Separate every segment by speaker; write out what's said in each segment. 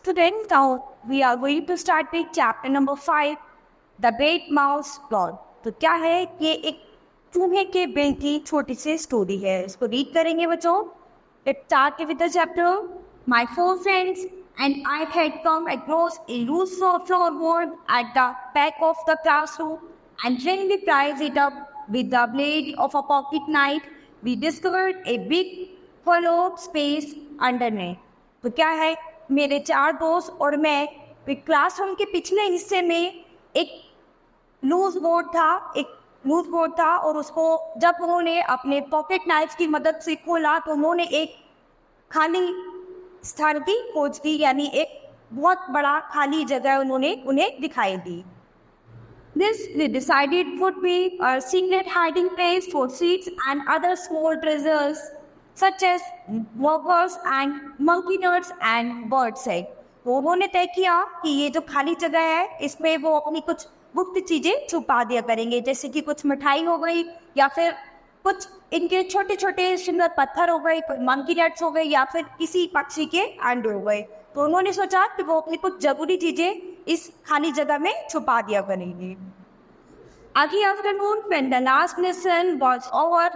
Speaker 1: students. Now we are going to start with chapter number 5, The Great Mouse Plot. तो क्या है, ये एक चूहे के बिल की छोटी सी स्टोरी है. इसको रीड करेंगे बच्चों. Let's start with the chapter. My 4 friends and I had come across a loose floorboard at the back of the classroom, and when we prized it up with the blade of a pocket knife, we discovered a big hollow space underneath. तो क्या है, मेरे 4 दोस्त और मैं classroom के पिछले हिस्से में एक लूज बोर्ड था और उसको जब उन्होंने अपने पॉकेट नाइफ की मदद से खोला तो उन्होंने एक खाली स्थान की खोज की, यानी एक बहुत बड़ा खाली जगह उन्होंने उन्हें दिखाई दी. This they decided would be a secret hiding place for seeds and other small treasures such as workers and monkey nuts and birds egg. तो उन्होंने तय किया कि ये जो खाली जगह है इसमें वो अपनी कुछ गुप्त चीजें छुपा दिया करेंगे, जैसे कि कुछ मिठाई हो गई या फिर कुछ इनके छोटे छोटे सुंदर पत्थर हो गए, मंकी नट्स हो गए या फिर किसी पक्षी के अंडे हो गए. तो उन्होंने सोचा कि वो अपनी कुछ जरूरी चीजें इस खाली जगह में छुपा दिया करेंगे. Early afternoon, when the last lesson was over,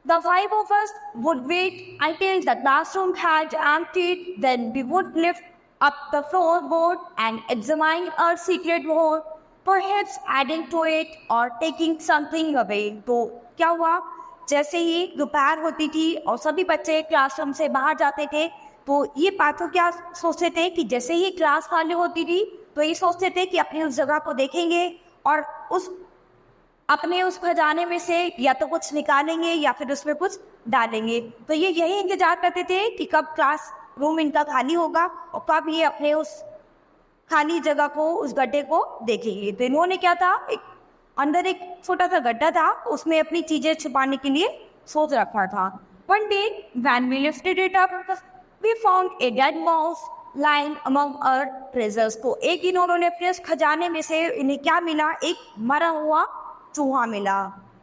Speaker 1: the 5 of us would wait until the classroom had emptied. Then we would lift up the floorboard and examine our secret word, perhaps adding to it or taking something away. तो क्या हुआ, जैसे ही दोपहर होती थी और सभी बच्चे क्लासरूम से बाहर जाते थे तो ये पाठक क्या सोचते थे कि जैसे ही क्लास खाली होती थी तो ये सोचते थे कि अपनी उस जगह को देखेंगे और अपने उस खजाने में से या तो कुछ निकालेंगे या फिर उसमें कुछ डालेंगे. तो ये यही इंतजार करते थे कि कब क्लास रूम इनका खाली होगा और कब ये अपने उस खाली जगह को, उस गड्ढे को देखेंगे. तो इन्होंने क्या था, अंदर एक छोटा सा गड्ढा था, उसमें अपनी चीजें छुपाने के लिए सोच रखा था. One day when we lifted it up, we found a dead mouse lying among our treasures. तो एक दिन उन्होंने अपने उस खजाने में से इन्हें क्या मिला, एक मरा हुआ चूहा मिला.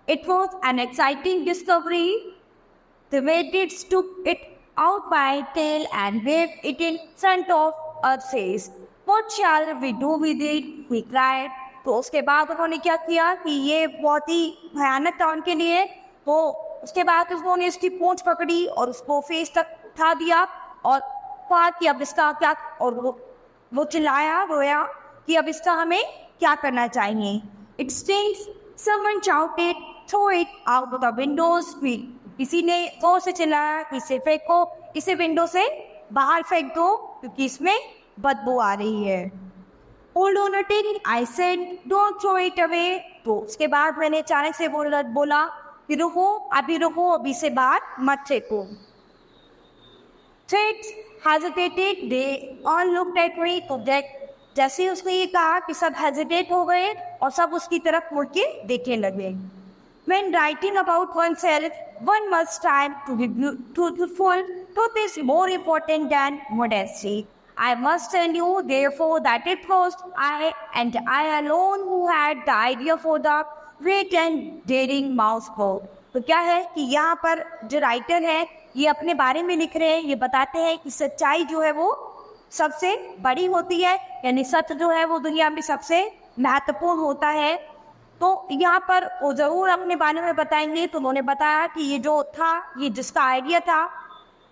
Speaker 1: It was an exciting discovery. The bandits took it out by tail and waved it in front of us. Says, "What shall we do with it?" We cried. तो उसके बाद उन्होंने क्या किया कि ये बहुत ही भयानक था उनके लिए. तो उसके बाद उन्होंने उसकी पूंछ पकड़ी और उसको फेस तक उठा दिया और कहा कि अब इसका क्या, और वो चिल्लाया रोया कि अब इसका हमें क्या करना चाहिए. It stinks. Someone shouted, "Throw it out the windows." किसी ने जोर से चिल्लाया कि इसे फेंको, इसे विंडो से बाहर फेंक दो क्योंकि इसमें बदबू आ रही है. Hold on a tick, I said, "Don't throw it away." तो उसके बाद मैंने अचानक से बोला कि रुको, अभी से बाहर मत फेंको. Threats hesitated. They all looked at me. तो जैसे उसने ये कहा कि सब हेजिटेट हो गए और सब उसकी तरफ मुड़ के देखने लगे. When writing about oneself, one must strive to be truthful. Truth is more important than modesty. I must tell you, therefore, that it was I and I alone who had the idea for the great and daring mouse plot. तो क्या है कि यहाँ पर जो writer है ये अपने बारे में लिख रहे हैं, ये बताते हैं कि सच्चाई जो है वो सबसे बड़ी होती है, यानी सत्य जो है वो दुनिया में सबसे महत्वपूर्ण होता है. तो यहाँ पर वो जरूर अपने बारे में बताएंगे. तो उन्होंने बताया कि ये जो था, ये जिसका आइडिया था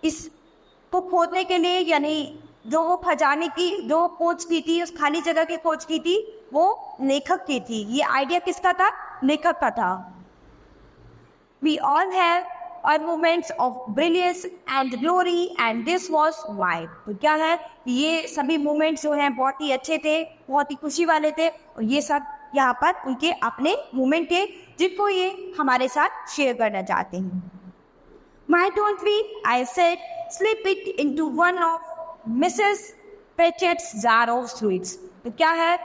Speaker 1: इसको खोदने के लिए, यानी जो वो खजाने की जो खोज की थी, उस खाली जगह की खोज की थी, वो लेखक की थी. ये आइडिया किसका था, लेखक का था. We all have our moments of brilliance and glory, and this was why. तो क्या है, ये सभी मोमेंट्स जो हैं बहुत ही अच्छे थे, बहुत ही खुशी वाले थे और ये सब यहाँ पर उनके अपने मोमेंट थे जिनको ये हमारे साथ शेयर करना चाहते हैं. Why don't we, I said, slip it into one of Mrs. Pratchett's jar of sweets. तो क्या है,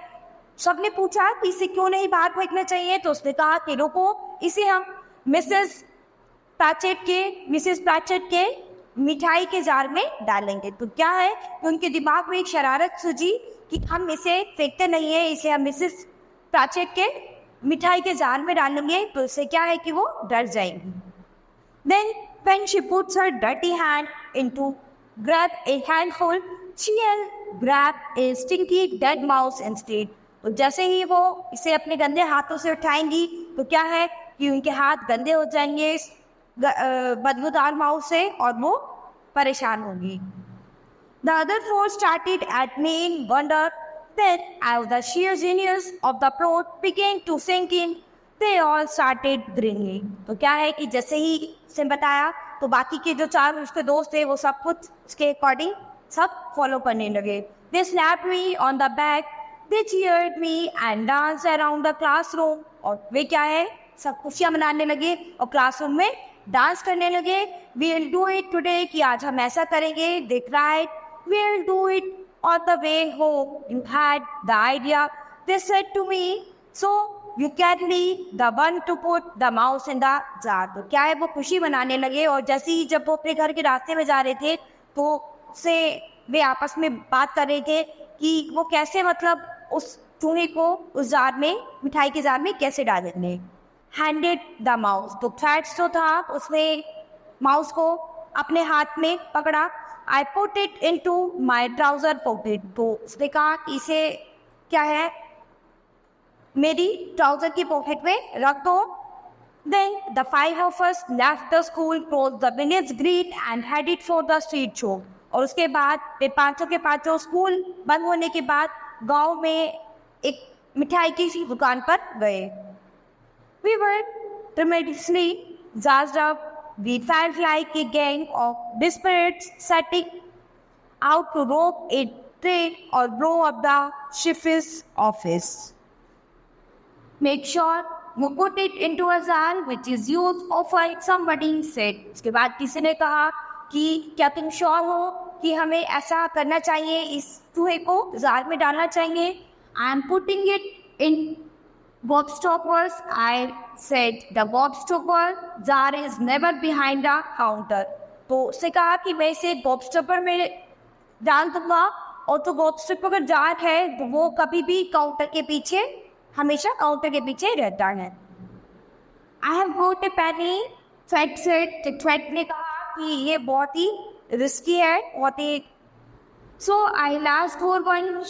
Speaker 1: सबने पूछा कि इसे क्यों नहीं बाहर फेंकना चाहिए. तो उसने कहा कि रुको, इसे हम मिसेस पैचेट के मिठाई के जार में डालेंगे. तो क्या है कि उनके दिमाग में एक शरारत सूझी कि हम इसे फेंकते नहीं है, इसे हम मिसेस पैचेट के मिठाई के जार में डालेंगे तो इससे क्या है कि वो डर जाएंगी. Then when she puts her dirty hand into grab a handful, she'll grab a stinky dead mouse instead. तो जैसे ही वो इसे अपने गंदे हाथों से उठाएंगी तो क्या है कि उनके हाथ गंदे हो जाएंगे इस बदबूदार माउस से और वो परेशान होगी. The other four started admiring wonder. Then, as the sheer genius of the plot began to sink in, they all started grinning. तो क्या है कि जैसे ही उसने बताया तो बाकी के जो चार उसके दोस्त थे वो सब कुछ उसके अकॉर्डिंग सब फॉलो करने लगे. They slapped me on the back, they cheered me and danced around the classroom. और वे क्या है सब खुशियाँ मनाने लगे और क्लासरूम में डांस करने लगे. We'll do it today कि आज हम ऐसा करेंगे. They cried. We'll do it on the way home. You had the idea. They said to me, so you can be the one to put the mouse in the jar. तो क्या है वो खुशी मनाने लगे और जैसे ही जब वो अपने घर के रास्ते में जा रहे थे तो उससे वे आपस में बात कर रहे थे कि वो कैसे मतलब उस चूहे को उस जार में मिठाई के जार में कैसे डालेंगे. Handed the mouse. तो थ्रेड्स जो था उसने माउस को अपने हाथ में पकड़ा. I put it into my trouser pocket. तो उसने कहा इसे क्या है मेरी ट्राउजर की पॉकेट में रख दो. Then the five of us left the school, crossed the village green and headed for the street show. और उसके बाद वे पांचों के पांचों स्कूल बंद होने के बाद गांव में एक मिठाई की दुकान पर गए. We were tremendously jazzed up. We felt like a gang of disparates setting out to rob a train or blow up the sheriff's office. Make sure you put it into a jar which is used often, somebody said. उसके बाद किसी ने कहा कि क्या तुम sure हो कि हमें ऐसा करना चाहिए, इस चूहे को जार में डालना चाहिए. I am putting it in Gobstoppers, I said. The Gobstopper jar is never behind the counter. तो उसने कहा कि मैं इसे गॉबस्टॉपर में डाल दूंगा और तो गॉबस्टॉपर का जार है तो वो कभी भी काउंटर के पीछे हमेशा काउंटर के पीछे रहता है. I have got a penny, Fred said. Fred ने कहा कि ये बहुत ही रिस्की है, बहुत ही. So I asked for one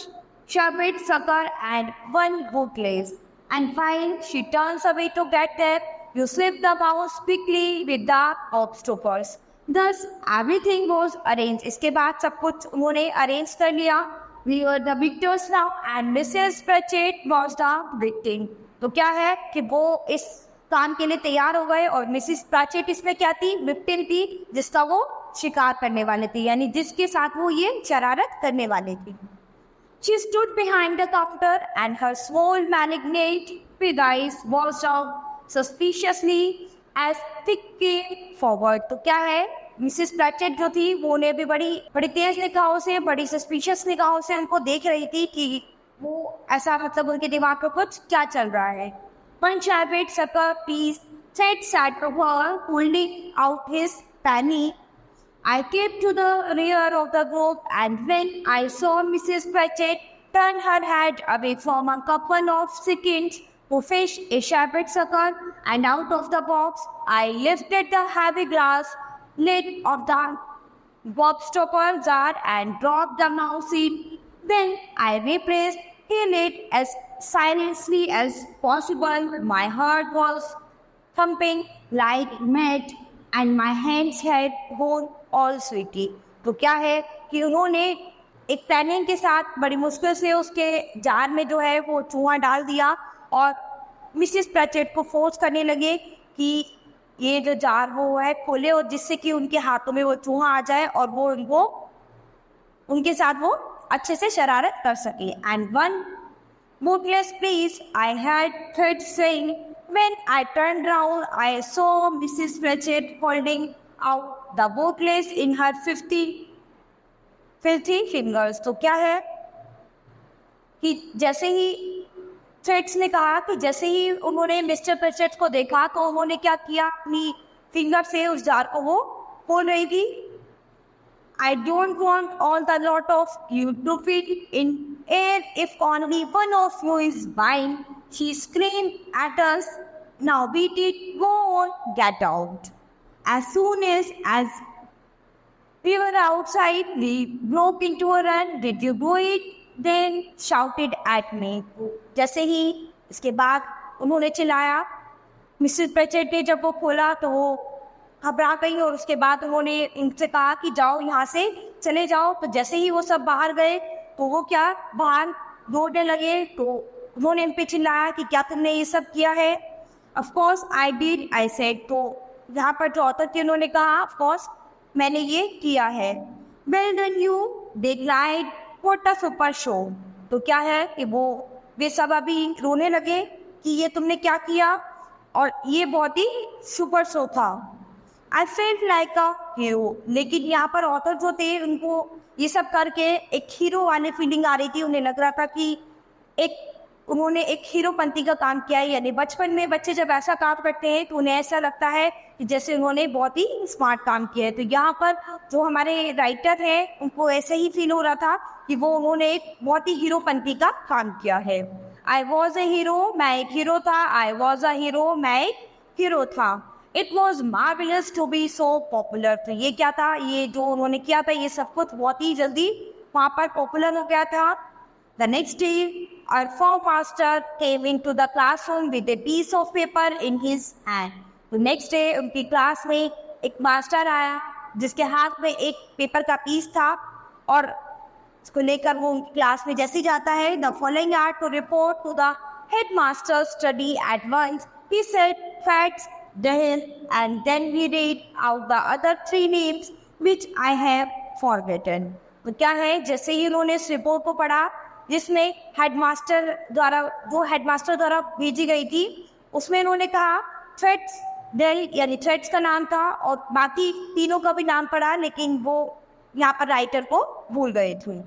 Speaker 1: sherbet sucker and one bootless. And while she turns away to get there, you slip the mouse quickly with the gobstoppers. Thus, everything was arranged. इसके बाद सब कुछ उन्होंने arrange कर लिया. We were the victors now, and Mrs. Pratchett was the victim. तो क्या है कि वो इस काम के लिए तैयार हो गए और मिसिस प्राचेट इसमें क्या थी, विक्टिम थी, जिसका वो शिकार करने वाले थे, यानी जिसके साथ वो ये शरारत करने वाले थे. She stood behind the counter and her small malignant big eyes watched out suspiciously as Dick came forward. तो क्या है मिसिस प्रेचेट जो थी वो ने भी बड़ी तेज निगाहों से, बड़ी सस्पिशियस निगाहों से उनको देख रही थी कि वो ऐसा मतलब उनके दिमाग में कुछ क्या चल रहा है. One sherbet sucker please, said Sadhguru, holding out his penny. I came to the rear of the group, and when I saw Mrs. Pratchett turn her head away from a couple of seconds to fish a sherbet sucker, and out of the box, I lifted the heavy glass lid of the gobstopper jar and dropped the mouse in. Then I replaced the lid as silently as possible. My heart was thumping like mad, and my hands had gone all sweaty. तो क्या है कि उन्होंने एक panning के साथ बड़ी मुश्किल से उसके जार में जो है वो चूहा डाल दिया और मिसिस प्रेचेट को फोर्स करने लगे कि ये जो जार वो है खोले और जिससे कि उनके हाथों में वो चूहा आ जाए और वो उनको उनके साथ वो अच्छे से शरारत कर सके. And one bootless please, I had heard saying. When I turned round, I saw Mrs. Pratchett holding out the bootless in her filthy fingers. तो क्या है कि जैसे ही फ्रेट्स ने कहा कि जैसे ही उन्होंने मिस्टर प्रेचेट को देखा तो उन्होंने क्या किया, अपनी फिंगर से उस जार को वो खोल रही थी. I don't want all the lot of you to fit in air if only one of you is mine. She screamed at us. Now beat it, go on, get out. As soon as We were outside, we broke into a run. Did you do it? Then shouted at me. जैसे ही इसके बाद उन्होंने चिल्लाया, Mrs प्रेचेट ने जब वो खोला तो वो घबरा गई और उसके बाद उन्होंने इनसे कहा कि जाओ यहाँ से चले जाओ। तो जैसे ही वो सब बाहर गए तो वो क्या बाहर दौड़ने लगे, तो उन्होंने इन पे चिल्लाया कि क्या तुमने ये सब किया है? Of course I did, I said. तो यहाँ पर जो ऑथर थे उन्होंने कहा ऑफ कोर्स मैंने ये किया है। Well done you, they cried, what a super show. तो क्या है कि वे सब अभी रोने लगे कि ये तुमने क्या किया, और ये बहुत ही सुपर शो था। I felt like a hero. लेकिन यहाँ पर ऑथर जो थे उनको ये सब करके एक हीरो वाली फीलिंग आ रही थी। उन्हें लग रहा था कि उन्होंने एक हीरोपंती का काम किया है। यानी बचपन में बच्चे जब ऐसा काम करते हैं तो उन्हें ऐसा लगता है कि जैसे उन्होंने बहुत ही स्मार्ट काम किया है। तो यहाँ पर जो हमारे राइटर हैं उनको ऐसे ही फील हो रहा था कि उन्होंने एक बहुत ही हीरोपंती का काम किया है। आई वॉज ए हीरो, मैं एक हीरो था। आई वॉज अ हीरो, मैं एक हीरो था। It was marvellous to be so popular. तो ये क्या था, ये जो उन्होंने किया था ये सब कुछ बहुत ही जल्दी वहाँ पर पॉपुलर हो गया था। The next day, our form master came into the classroom with a piece of paper in his hand. तो next day उनकी क्लास में एक मास्टर आया जिसके हाथ में एक पेपर का पीस था, और इसको लेकर वो उनकी क्लास में जैसे ही जाता है, the following are to report to the headmaster's study at once. He said facts, then and then he read out the other 3 names which I have forgotten. तो क्या है, जैसे ही उन्होंने इस रिपोर्ट को पढ़ा जिसमें हेडमास्टर द्वारा भेजी गई थी, उसमें उन्होंने कहा थ्रेड्स डेल, यानी थ्रेड्स का नाम था, और बाकी तीनों का भी नाम पढ़ा, लेकिन वो यहाँ पर राइटर को भूल गए थे।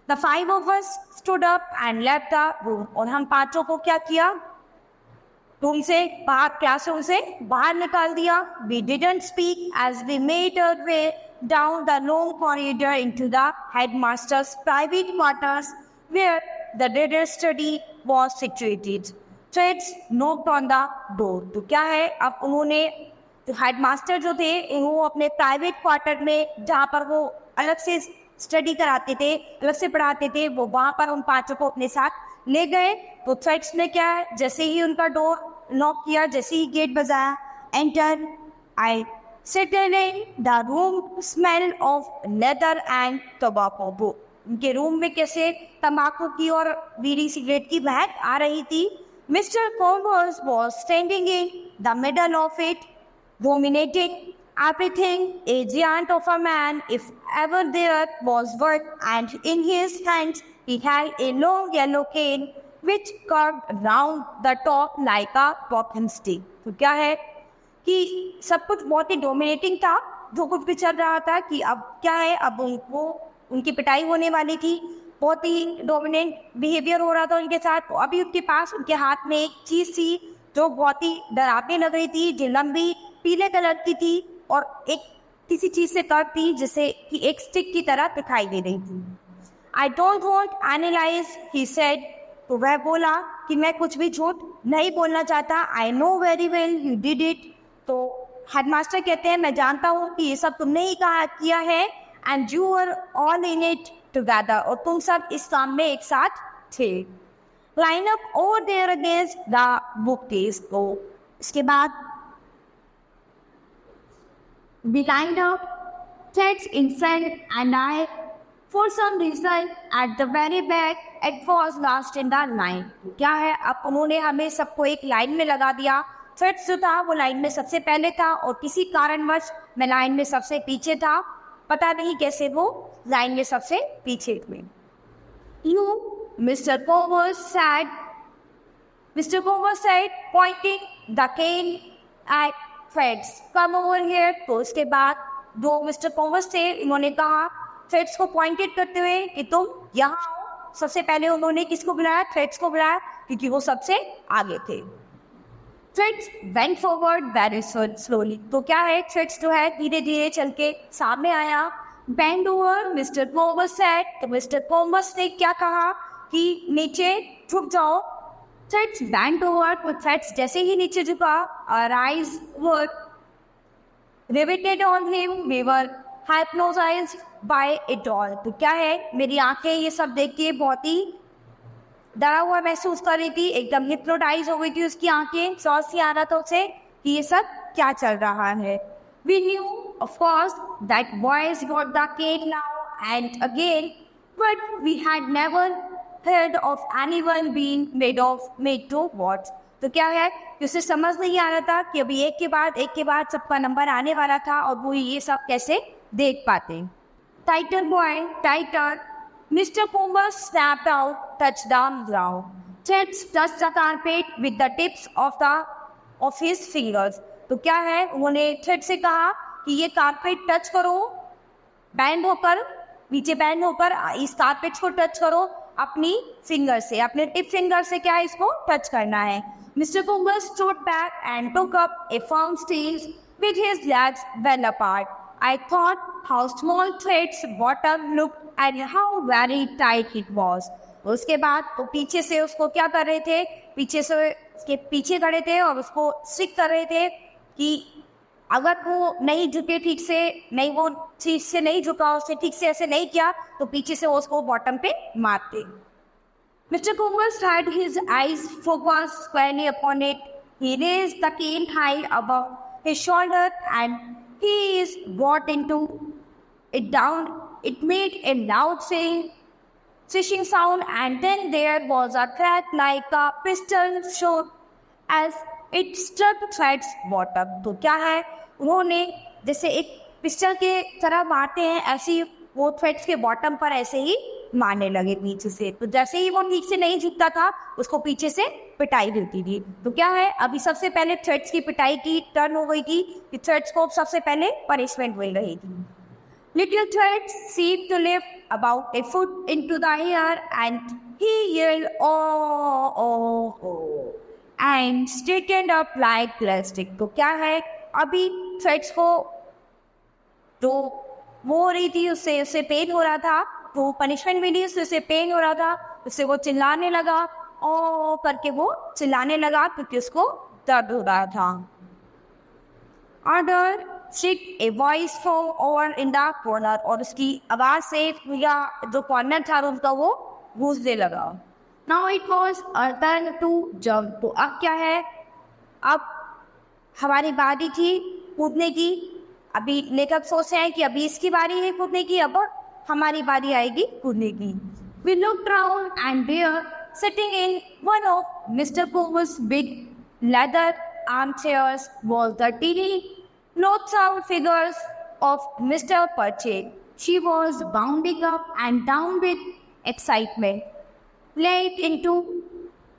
Speaker 1: The 5 of us stood up and left the room. और हम पांचों को क्या किया, रूम से बाहर, क्लासरूम से बाहर निकाल दिया। We didn't speak as we made our way down the long corridor into the headmaster's private quarters where the reader study was situated. Threads knocked on the door. तो क्या है, अब उन्होंने हेडमास्टर जो थे वो अपने प्राइवेट क्वार्टर में जहाँ पर वो अलग से स्टडी कराते थे, अलग से पढ़ाते थे, वो वहाँ पर उन पांचों को अपने साथ ले गए। तो थ्रेड्स ने क्या है, जैसे ही उनका डोर नॉक किया, जैसे ही गेट बजाया, enter, I settled in the room, smell of leather and tobacco. उनके रूम में कैसे तंबाकू की और बीड़ी सिगरेट की महक आ रही थी। Mister commerce was standing in the middle of it, dominating everything, a giant of a man if ever there was one, and in his hands he held a long yellow cane which curved round the top like a walking stick. तो क्या है कि सब कुछ बहुत ही dominating था, जो कुछ भी चल रहा था कि अब क्या है, अब उनकी पिटाई होने वाली थी, बहुत ही डोमिनेंट बिहेवियर हो रहा था उनके साथ। तो अभी उनके पास उनके हाथ में एक चीज़ थी जो बहुत ही डरावनी लग रही थी, जो लंबी पीले कलर की थी और एक किसी चीज़ से कर्व थी, जिसे कि एक स्टिक की तरह दिखाई दे रही थी। I don't want analyse, he said. तो वह बोला कि मैं कुछ भी झूठ नहीं बोलना चाहता। I know very well you did it. तो हेडमास्टर कहते हैं मैं जानता हूँ कि ये सब तुमने ही किया है, and you are all in it together, और तुम सब इस काम में एक साथ थे। Line up over there against the book case. तो इसके बाद we lined up, threads in front, and I, for some reason, at the very back, it was last in the line. क्या है, अब उन्होंने हमें सबको एक लाइन में लगा दिया। थ्रेड्स जो था वो लाइन में सबसे पहले था, और किसी कारणवश मैं लाइन में सबसे पीछे था। पता नहीं कैसे वो लाइन में सबसे पीछे थे। You, Mr. Covers said, pointing the cane at Threads, come over here. तो उसके बाद जो मिस्टर कॉमर्स थे उन्होंने कहा थ्रेड्स को पॉइंटेड करते हुए कि तुम यहाँ आओ। सबसे पहले उन्होंने किसको बुलाया, थ्रेड्स को बुलाया, क्योंकि वो सबसे आगे थे। Threads went forward very slowly. तो क्या है, थ्रेड्स जो है धीरे धीरे चल के सामने आया। Bend over, mister commerce said. तो मिस्टर कॉमर्स ने क्या कहा कि नीचे झुक जाओ। Threads bent over. तो थ्रेड्स जैसे ही नीचे झुका, our eyes were riveted on him. We were hypnotized by it all. तो क्या है, मेरी आंखें ये सब देख के बहुत ही डरा हुआ महसूस कर रही थी, एकदम हिप्नोटाइज हो गई थी उसकी आंखें, सॉस ही आ रहा था उसे कि ये सब क्या चल रहा है. We knew, of course, that boys got the cane now and again, but we had never heard of anyone being made to watch. तो क्या है कि उसे समझ नहीं आ रहा था कि अभी एक के बाद सबका नंबर आने वाला था और वो ये सब कैसे देख पाते. Tighter boy, tighter. Mr. Coombs snapped out, touched down ground. Threads touched the carpet with the tips of his fingers. तो क्या है, उन्होंने थ्रेड से कहा कि ये कारपेट टच करो, बैंड होकर नीचे बैंड होकर इस कारपेट को टच करो अपनी फिंगर से, अपने टिप फिंगर से क्या है इसको टच करना है. Mister Coombs stood back and took up a firm stance with his legs well apart. I thought how small thread's bottom looked and how very tight it was. उसके बाद वो पीछे से उसको क्या कर रहे थे, पीछे से उसके पीछे खड़े थे और उसको स्टिक कर रहे थे कि अगर वो नहीं झुके ठीक से, नहीं वो ठीक से नहीं झुका, उसने ठीक से ऐसे नहीं किया तो पीछे से उसको बॉटम पे मारते. Mr. Kumbas had his eyes focused squarely upon it. He raised the cane high above his shoulder and he is brought into it down. It made a loud swishing sound and then there was a crack like a pistol shot as it struck thread's bottom. तो क्या है, उन्होंने जैसे एक pistol के तरह मारते हैं ऐसे ही वो थ्रेड्स के बॉटम पर ऐसे ही मारने लगे पीछे से. तो जैसे ही वो ठीक से नहीं झुकता था उसको पीछे से पिटाई देती थी. तो क्या है, अभी सबसे पहले थ्रेड्स की पिटाई की टर्न हो गई थी कि थ्रेड्स को सबसे पहले पनिशमेंट मिल रही थी. Little threads seemed to lift about a foot into the air and he yelled, oh, oh, oh, and straightened up like plastic. तो क्या है, अभी थ्रेड्स को जो वो हो रही थी उससे उसे पेन हो रहा था, तो पनिशमेंट मिली उससे उसे पेन हो रहा था, उससे वो चिल्लाने लगा, ओ करके वो चिल्लाने लगा क्योंकि उसको दर्द हो रहा था. ऑर्डर शिक a voice from over in the corner. और उसकी आवाज से या जो कॉर्नर था रूम का वो गूंजने लगा. Now it was a turn to jump. तो अब क्या है, अब हमारी बारी थी कूदने की. अभी लेखक सोच रहे हैं कि अभी इसकी बारी है कूदने की, अब हमारी बारी आएगी कूदने की. We looked round and there, sitting in one of Mr. Combs' big leather armchairs, was the teeny, loathsome figures of Mr. Purchase. She was bounding up and down with excitement. Late into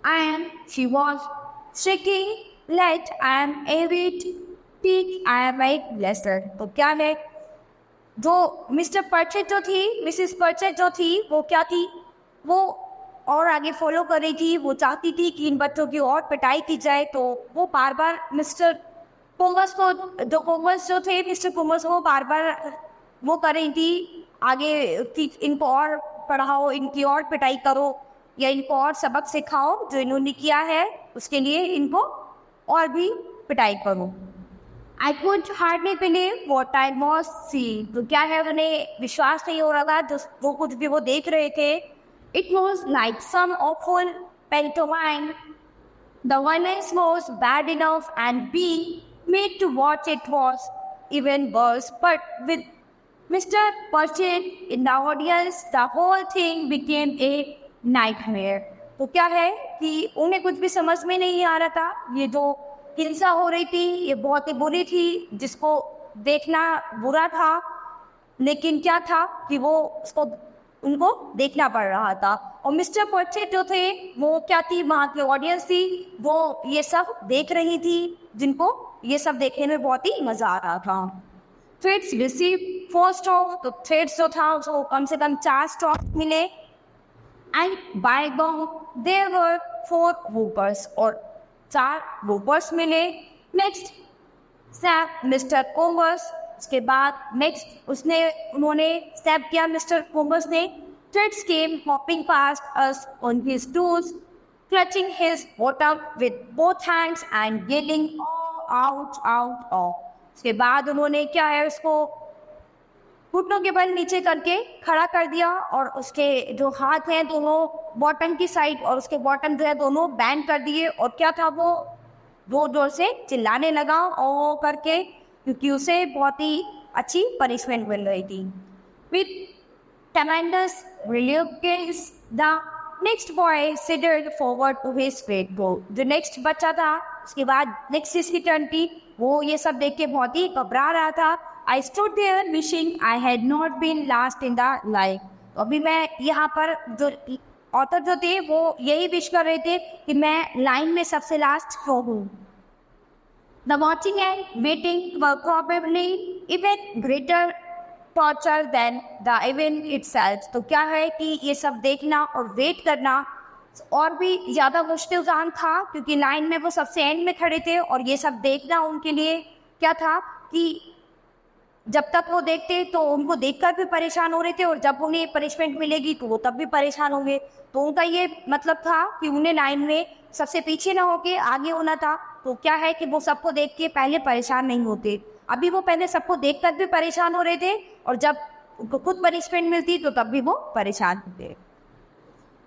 Speaker 1: and she was shrieking, "Let I am avid, peak I am a lesser." तो क्या है, जो mister purchase जो थी, Mrs purchase जो थी, वो क्या थी, वो और आगे फॉलो कर रही थी. वो चाहती थी कि इन बच्चों की और पिटाई की जाए. तो वो बार बार मिस्टर कोमस को, जो कोमस जो थे मिस्टर कोमस, वो बार बार वो कर रही थी आगे कि इनको और पढ़ाओ, इनकी और पिटाई करो या इनको और सबक सिखाओ, जो इन्होंने किया है उसके लिए इनको और भी पिटाई करो. I could hardly believe what I was seeing. तो क्या है, उन्हें विश्वास नहीं हो रहा था जो वो कुछ भी वो देख रहे थे. It was like some awful pantomime. The violence was bad enough and being made to watch it was even worse. But with Mr. Purchase in the audience, the whole thing became a nightmare. तो क्या है कि उन्हें कुछ भी समझ में नहीं आ रहा था. ये जो हिंसा हो रही थी ये बहुत ही बुरी थी, जिसको देखना बुरा था, लेकिन क्या था कि वो उसको उनको देखना पड़ रहा था. और मिस्टर पर्चे जो थे वो क्या थी, वहाँ की ऑडियंस थी, वो ये सब देख रही थी, जिनको ये सब देखने में बहुत ही मज़ा आ रहा था. Threads receive 4 stroke. तो थ्रेड्स जो था उसको कम से कम 4 स्ट्रोक मिले. And by gong there were 4 whoopers. और 4 वूपर्स मिले. Next snap mister Comers. उसके बाद नेक्स्ट उन्होंने स्नैप किया मिस्टर कोमर्स ने. Threads came hopping past us on his tools, clutching his bottom with both hands and yelling, out, out, out. उसके बाद उन्होंने क्या है उसको, घुटनों के बल नीचे करके खड़ा कर दिया और उसके जो हाथ हैं दोनों बॉटम की साइड और उसके बॉटम जो है दोनों बैंड कर दिए। और क्या था, वो जोर जोर से चिल्लाने लगा ओ करके, क्योंकि उसे बहुत ही अच्छी पनिशमेंट मिल रही थी। With tremendous reluctance, the next boy sidled forward to his fate goal. जो नेक्स्ट बच्चा था, उसके बाद नेक्स्ट इसकी टर्न थी, वो ये सब देख के बहुत ही घबरा रहा था। I stood there wishing I had not been last in the line. तो अभी मैं यहाँ पर जो ऑथर जो थे वो यही विश कर रहे थे कि मैं लाइन में सबसे लास्ट हो हूँ। The watching and waiting were probably even greater torture than the event itself. तो क्या है कि ये सब देखना और वेट करना और भी ज़्यादा मुश्किल काम था, क्योंकि लाइन में वो सबसे एंड में खड़े थे और ये सब देखना उनके लिए क्या था कि जब तक वो देखते तो उनको देखकर भी परेशान हो रहे थे और जब उन्हें पनिशमेंट मिलेगी तो वो तब भी परेशान होंगे। तो उनका ये मतलब था कि उन्हें लाइन में सबसे पीछे ना होके आगे होना था। तो क्या है कि वो सबको देख के पहले परेशान नहीं होते, अभी वो पहले सबको देखकर भी परेशान हो रहे थे और जब उनको खुद पनिशमेंट मिलती तो तब भी वो परेशान होते।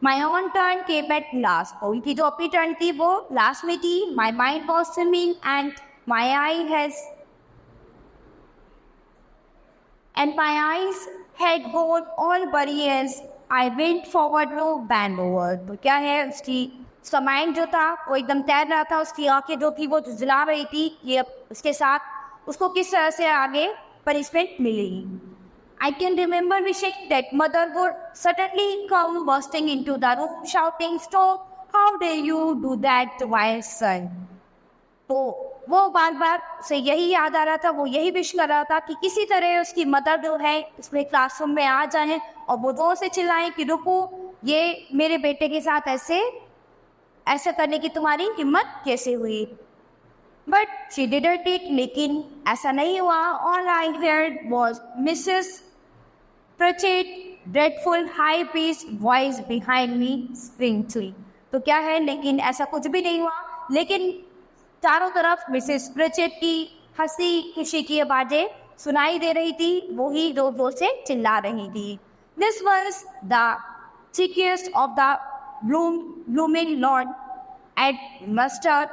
Speaker 1: My own turn came at last. उनकी जो अपनी टर्न थी वो लास्ट में थी। My mind was swimming and my eyes had gone all blurry as I went forward to bend over। तो क्या है, उसका माइंड जो था वो एकदम तैर रहा था, उसकी आंखें जो थी वो झुझला रही थी ये उसके साथ उसको किस तरह से आगे पनिशमेंट मिलेगी। I can remember wishing that mother would suddenly come bursting into the room shouting, "Stop! How dare you do that to my son?" तो वो बार बार उसे यही याद आ रहा था, वो यही विश कर रहा था कि किसी तरह उसकी मदर जो है इसमें क्लासरूम में आ जाए और वो जोर से चिल्लाएं कि रुको, ये मेरे बेटे के साथ ऐसे करने की तुम्हारी हिम्मत कैसे हुई। बट शी डिडंट इट, लेकिन ऐसा नहीं हुआ। All I heard was Mrs. Pritchett dreadful high pitched voice behind me screaming। तो क्या है, लेकिन ऐसा कुछ भी नहीं हुआ, लेकिन चारों तरफ मिसेस प्रिचेट की हंसी खुशी की आवाजें सुनाई दे रही थी, वो ही जोर जोर से चिल्ला रही थी। This was the cheekiest of the blooming lord at mustard,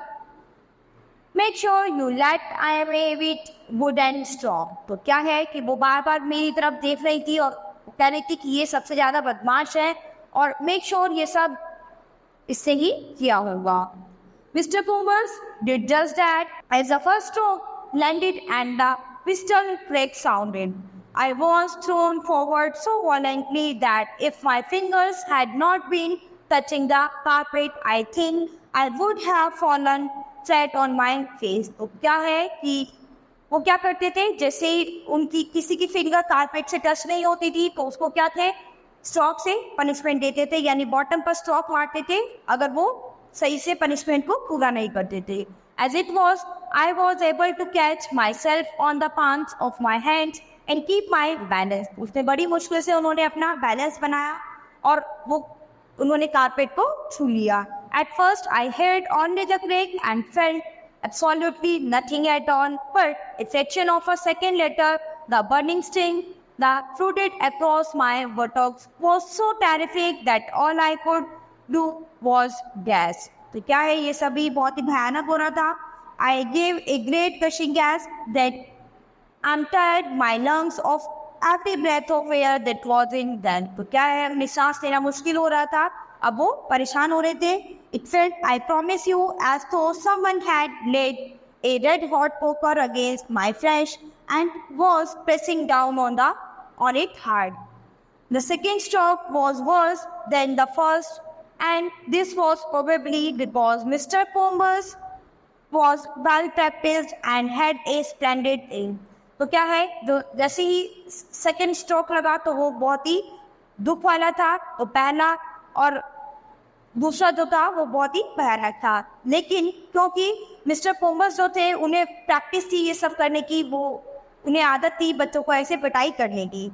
Speaker 1: make sure you let I am with good and strong। तो क्या है कि वो बार बार मेरी तरफ देख रही थी और कह रही थी कि ये सबसे ज़्यादा बदमाश है और मेक श्योर ये सब इससे ही किया होगा। Mr. Pumbers did just that as the first stroke landed and the pistol crack sounded. I was thrown forward so violently that if my fingers had not been touching the carpet, I think I would have fallen flat on my face। तो क्या है कि वो क्या करते थे, जैसे उनकी किसी की फिंगर कारपेट से टच नहीं होती थी तो उसको क्या थे, स्ट्रोक से पनिशमेंट देते थे, यानी बॉटम पर स्ट्रोक मारते थे अगर वो सही से पनिशमेंट को पूरा नहीं करते थे। As it was I was able to catch myself on the palms of my hands and keep my balance. उसने बड़ी मुश्किल से उन्होंने अपना बैलेंस बनाया और वो उन्होंने कारपेट को छू लिया। At first I heard only the crack and felt absolutely nothing at all, but a fraction of a second later the burning sting that floated across my buttocks was so terrific that all I could do was gasp। तो क्या है, ये सभी बहुत ही भयानक हो रहा था। I gave a great gushing gasp that emptied my lungs of every breath of air that was in them। तो क्या है, अपनी सांस लेना मुश्किल हो रहा था, अब वो परेशान हो रहे थे। It felt, I promise you, as though someone had laid a red hot poker against my flesh and was pressing down on it hard। The second stroke was worse than the first, and this was probably because Mr. Pumbers was well practiced and had a splendid aim। तो क्या है, जो जैसे ही second stroke लगा तो वो बहुत ही दुख वाला था, तो पहला और दूसरा जो था वो बहुत ही भयानक था। लेकिन क्योंकि मिस्टर पुम्बर्स जो थे उन्हें प्रैक्टिस थी ये सब करने की, वो उन्हें आदत थी बच्चों को ऐसे पिटाई करने की।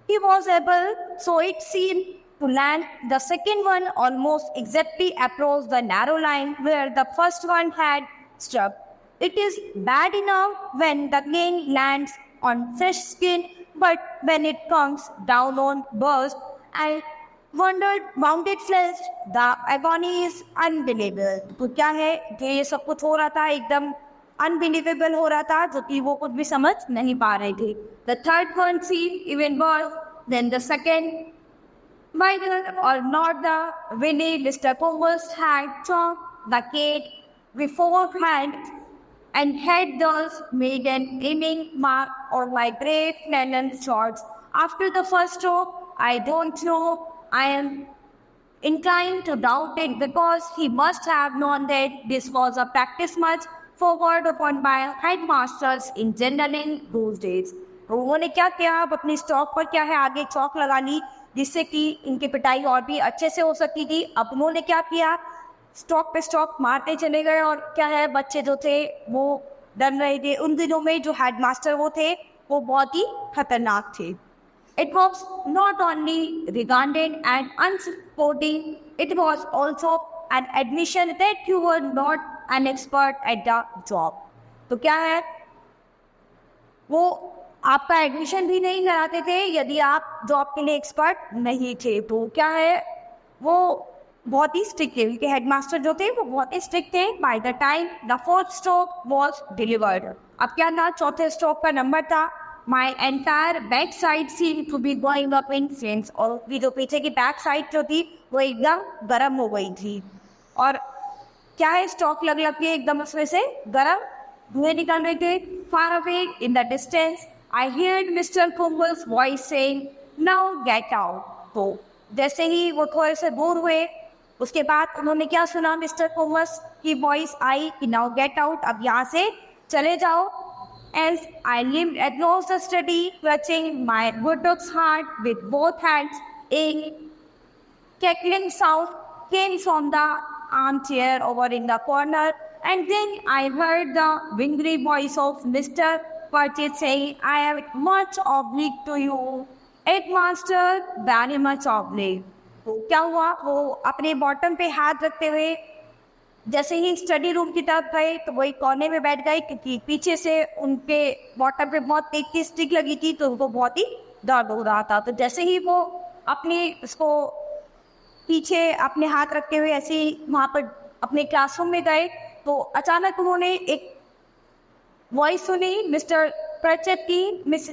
Speaker 1: He was able, so it seemed, to land the second one almost exactly across the narrow line where the first one had struck। It is bad enough when the plane lands on fresh skin, but when it comes down on burst, I wondered, wounded flesh, the agony is unbelievable. तो क्या है कि ये सब कुछ हो रहा था एकदम अनबिलीवेबल हो रहा था, जो कि वो कुछ भी समझ नहीं पा रहे थे. The third one seemed even worse than the second. Whether or not the Winnie Mr. Combs had chopped the cake beforehand and had thus made an aiming mark on my brave linen shorts. After the first stroke, I don't know, I am inclined to doubt it because he must have known that this was a practice much forward upon by headmasters in general in those days. तो उन्होंने क्या किया, अब अपनी stock पर क्या है आगे चौक लगा ली जिससे कि इनकी पिटाई और भी अच्छे से हो सकती थी. अब उन्होंने क्या किया, स्टॉक पे स्टॉक मारते चले गए और क्या है बच्चे जो थे वो डर रहे थे. उन दिनों में जो हेडमास्टर वो थे वो बहुत ही खतरनाक थे. It was not only regarded and unsupporting, it was also an admission that you were not an expert at the job. तो क्या है, वो आपका एडमिशन भी नहीं कराते थे यदि आप जॉब के लिए एक्सपर्ट नहीं थे. तो क्या है, वो बहुत ही स्ट्रिक्ट थे, उनके हेडमास्टर जो थे वो बहुत ही स्ट्रिक्ट थे. By the time the fourth stroke was delivered, अब क्या था, चौथे स्ट्रोक का नंबर था. My entire back side seem to be going up in flames, और उसकी जो पीछे की बैक साइड जो थी वो एकदम गर्म हो गई थी. और क्या है, स्टॉक लग के एकदम उसमें से गर्म धुएं निकल रहे थे. Far away in the distance I heard mister Coombs's voice saying now get out. तो जैसे ही वो थोड़े से दूर हुए उसके बाद उन्होंने क्या सुना, मिस्टर कुम्बल्स की वॉइस आई कि नाउ गेट आउट, अब यहाँ से चले जाओ. As I lived across the study, clutching my buttocks hard with both hands, a cackling sound came from the armchair over in the corner, and then I heard the wingry voice of Mr. Purchase saying, "I am much obliged to you, headmaster, very much obliged." तो क्या हुआ, वो अपने bottom पे हाथ रखते हुए जैसे ही स्टडी रूम की तरफ गए तो वो एक कोने में बैठ गए क्योंकि पीछे से उनके बॉटम पे बहुत तेज की स्टिक लगी थी तो उनको बहुत ही दर्द हो रहा था. तो जैसे ही वो अपने उसको पीछे अपने हाथ रखते हुए ऐसे ही वहाँ पर अपने क्लासरूम में गए तो अचानक उन्होंने एक वॉइस सुनी मिस्टर प्रचेत की. मिस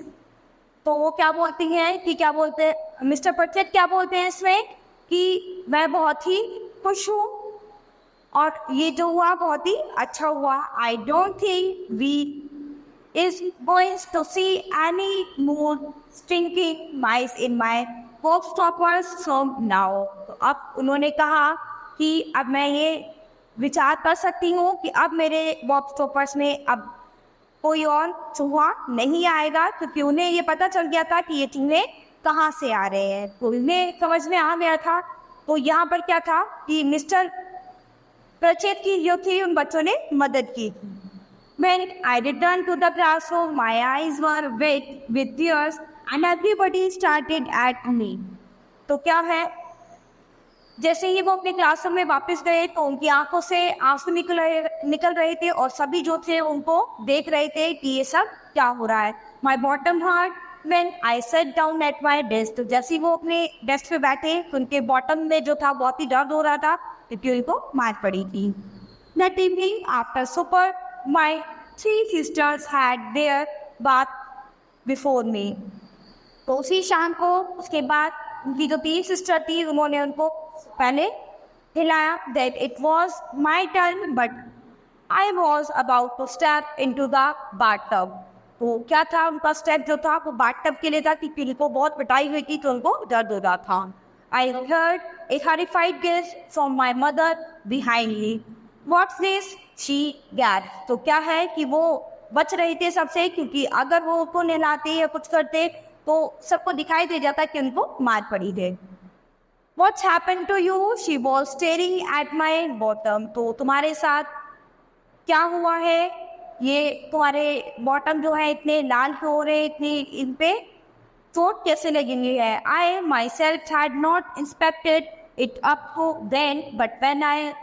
Speaker 1: तो वो क्या बोलती हैं कि क्या बोलते हैं, मिस्टर प्रचेत क्या बोलते हैं इसमें कि मैं बहुत ही खुश हूँ और ये जो हुआ बहुत ही अच्छा हुआ. I don't think we is going to see any more stinking mice in my box toppers from now. अब उन्होंने कहा कि अब मैं ये विचार कर सकती हूँ कि अब मेरे बॉक्स टॉपर्स में अब कोई और चूहा नहीं आएगा क्योंकि उन्हें ये पता चल गया था कि ये चूहे कहाँ से आ रहे हैं. तो उन्हें समझ में आ गया था. तो यहाँ पर क्या था कि मिस्टर प्रचेत की जो थी उन बच्चों ने मदद की. When I returned to the classroom, my eyes were wet with tears and everybody started at me. तो क्या है, जैसे ही वो अपने क्लासरूम में वापस गए तो उनकी आंखों से आंसू निकल रहे थे और सभी जो थे उनको देख रहे थे कि ये सब क्या हो रहा है. My bottom hurt when I sat down at my desk. तो जैसे ही वो अपने डेस्क पे बैठे तो उनके बॉटम में जो था बहुत ही दर्द हो रहा था क्योंकि उनको मार पड़ी थी. That evening after supper, my three sisters had their bath before me. तो उसी शाम को उसके बाद उनकी जो 3 सिस्टर थी उन्होंने उनको पहले हिलाया. That it was my turn, but I was about to step into the bathtub. तो क्या था, उनका स्टेप जो था वो बाथटब के लिए था क्योंकि उनको बहुत पिटाई हुई थी तो उनको दर्द हो रहा था. I heard a horrified gasp from my mother behind me. What's this? She gasped. तो क्या है कि वो बच रहे थे सबसे क्योंकि अगर वो उनको नहलाते या कुछ करते तो सबको दिखाई दे जाता कि उनको मार पड़ी है. What's happened to you? She was staring at my bottom. तो तुम्हारे साथ क्या हुआ है, ये तुम्हारे बॉटम जो है इतने लाल क्यों हो रहे, इतनी इन पे चोट कैसे लगी है. I myself had not inspected it up to then, but when I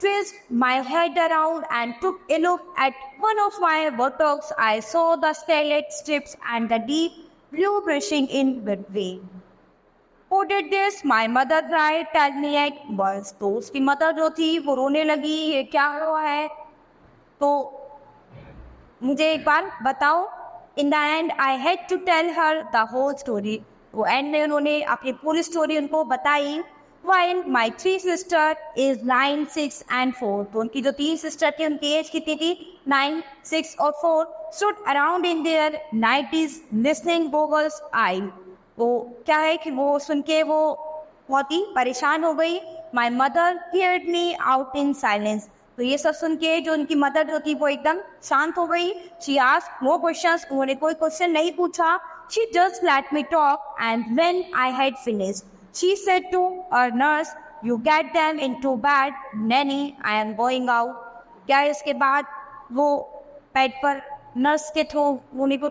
Speaker 1: twist my head around and took a look at one of my buttocks, I saw the scarlet strips and the deep blue brushing in between. Who did this? My mother cried, tell me at once. तो उसकी mother जो थी वो रोने लगी, ये क्या हुआ है, तो मुझे एक बार बताओ. In the end, I had to tell her the whole story. वो एंड में उन्होंने अपनी पूरी स्टोरी उनको बताई. While my 3 sisters is 9, 6 and 4. तो उनकी जो 3 सिस्टर थी उनकी एज कितनी थी? 9, 6 और 4. Stood around in their 90s listening goggles eye. वो क्या है कि वो सुन के वो बहुत ही परेशान हो गई. My mother heard me out in silence. तो ये सब सुन के जो उनकी मदर जो थी वो एकदम शांत हो गई. She asked no questions. उन्होंने कोई क्वेश्चन नहीं पूछा. She just let me talk and when I had finished, she said to her nurse, you get them into bed, nanny, I am going out. क्या इसके बाद वो बेड पर nurse के थ्रू उन्हीं को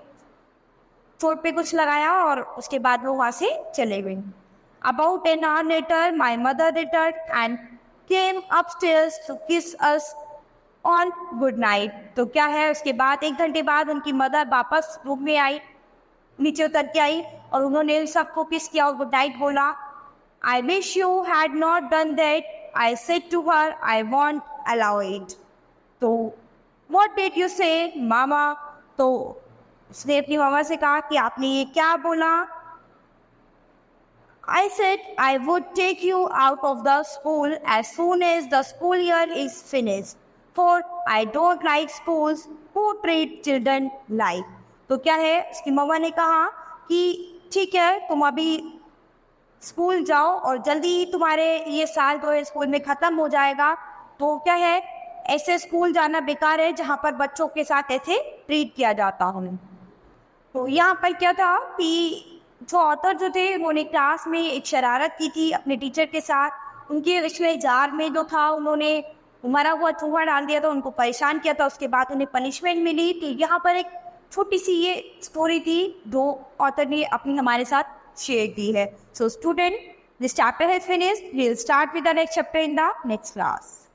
Speaker 1: चोट पे कुछ लगाया और उसके बाद वो वहाँ से चले गई. About an hour later, my mother returned and came upstairs to kiss us on good night. तो क्या है उसके बाद 1 घंटे बाद उनकी मदर वापस रूम में आई, नीचे उतर के आई और उन्होंने सबको किस किया और गुड नाइट बोला. I wish you had not done that. I said to her, I won't allow it. तो what did you say, मामा? तो उसने अपनी मामा से कहा कि आपने ये क्या बोला. I said I would take you out of the school as soon as the school year is finished, for I don't like schools who treat children like. तो क्या है उसकी मामा ने कहा कि ठीक है तुम अभी स्कूल जाओ और जल्दी ही तुम्हारे ये साल जो है स्कूल में ख़त्म हो जाएगा. तो क्या है ऐसे स्कूल जाना बेकार है जहाँ पर बच्चों के साथ ऐसे ट्रीट किया जाता हो. तो यहाँ पर क्या था कि जो ऑथर जो थे उन्होंने क्लास में एक शरारत की थी अपने टीचर के साथ. उनके इसमें जार में जो था उन्होंने मरा हुआ चूहा डाल दिया था, उनको परेशान किया था, उसके बाद उन्हें पनिशमेंट मिली थी. यहाँ पर एक छोटी सी ये स्टोरी थी जो ऑथर ने अपनी हमारे साथ शेयर की है. So student, this chapter has finished. We will start with the next chapter in the next class.